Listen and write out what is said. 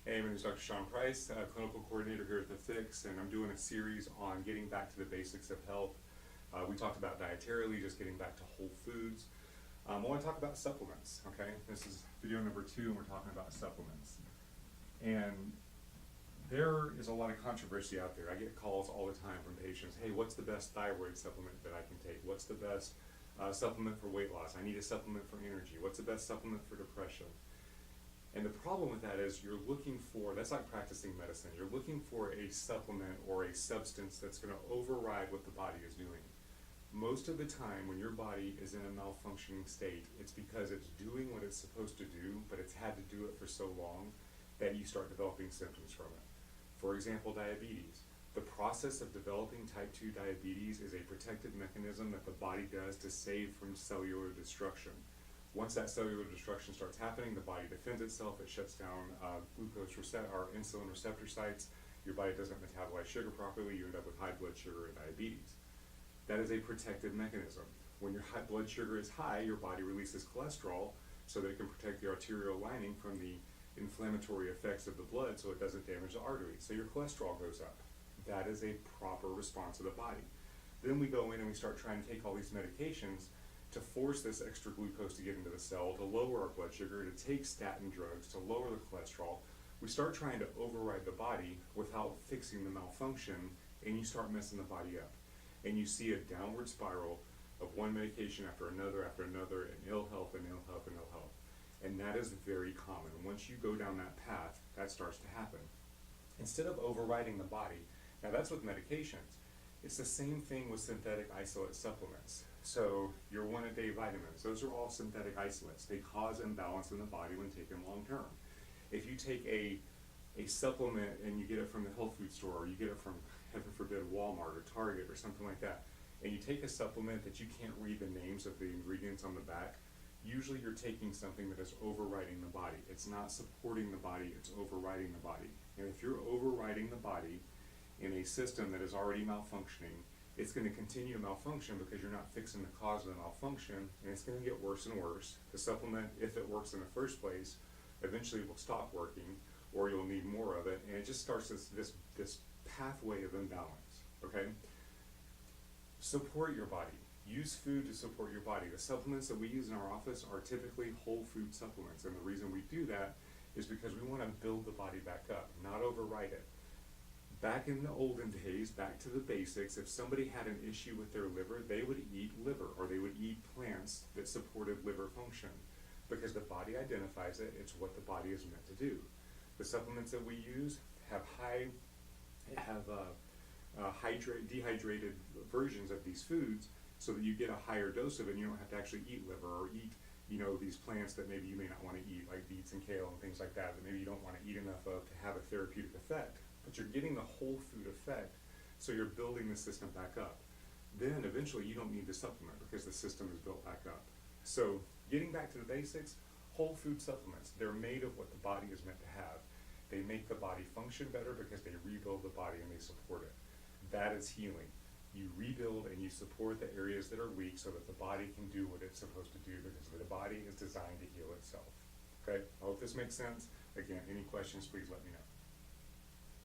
Hey, my name is Dr. Sean Price, clinical coordinator here at The Fix, and I'm doing a series on getting back to the basics of health. We talked about dietarily, just getting back to whole foods. I want to talk about supplements, okay? This is video number 2, and we're talking about supplements. And there is a lot of controversy out there. I get calls all the time from patients, hey, what's the best thyroid supplement that I can take? What's the best supplement for weight loss? I need a supplement for energy. What's the best supplement for depression? And the problem with that is you're looking for, that's like practicing medicine, you're looking for a supplement or a substance that's going to override what the body is doing. Most of the time when your body is in a malfunctioning state, it's because it's doing what it's supposed to do, but it's had to do it for so long that you start developing symptoms from it. For example, diabetes. The process of developing type 2 diabetes is a protective mechanism that the body does to save from cellular destruction. Once that cellular destruction starts happening, the body defends itself, it shuts down or insulin receptor sites, your body doesn't metabolize sugar properly, you end up with high blood sugar and diabetes. That is a protective mechanism. When your high blood sugar is high, your body releases cholesterol so that it can protect the arterial lining from the inflammatory effects of the blood so it doesn't damage the arteries. So your cholesterol goes up. That is a proper response of the body. Then we go in and we start trying to take all these medications to force this extra glucose to get into the cell, to lower our blood sugar, to take statin drugs, to lower the cholesterol. We start trying to override the body without fixing the malfunction, and you start messing the body up. And you see a downward spiral of one medication after another, and ill health, and ill health, and ill health. And that is very common. Once you go down that path, that starts to happen. Instead of overriding the body, now that's with medications. It's the same thing with synthetic isolate supplements. So your one-a-day vitamins, those are all synthetic isolates. They cause imbalance in the body when taken long-term. If you take a supplement and you get it from the health food store, or you get it from, heaven forbid, Walmart or Target or something like that, and you take a supplement that you can't read the names of the ingredients on the back, usually you're taking something that is overriding the body. It's not supporting the body, it's overriding the body. And if you're overriding the body in a system that is already malfunctioning, it's going to continue to malfunction because you're not fixing the cause of the malfunction, and it's going to get worse and worse. The supplement, if it works in the first place, eventually will stop working, or you'll need more of it, and it just starts this pathway of imbalance, okay? Support your body. Use food to support your body. The supplements that we use in our office are typically whole food supplements, and the reason we do that is because we want to build the body back up, not override it. Back in the olden days, back to the basics, if somebody had an issue with their liver, they would eat liver, or they would eat plants that supported liver function, because the body identifies it, it's what the body is meant to do. The supplements that we use have dehydrated versions of these foods so that you get a higher dose of it and you don't have to actually eat liver or eat these plants that maybe you may not want to eat, like beets and kale and things like that maybe you don't want to eat enough of to have a therapeutic effect. But you're getting the whole food effect, so you're building the system back up. Then eventually you don't need the supplement because the system is built back up. So getting back to the basics, whole food supplements, they're made of what the body is meant to have. They make the body function better because they rebuild the body and they support it. That is healing. You rebuild and you support the areas that are weak so that the body can do what it's supposed to do, because the body is designed to heal itself. Okay, I hope this makes sense. Again, any questions, please let me know.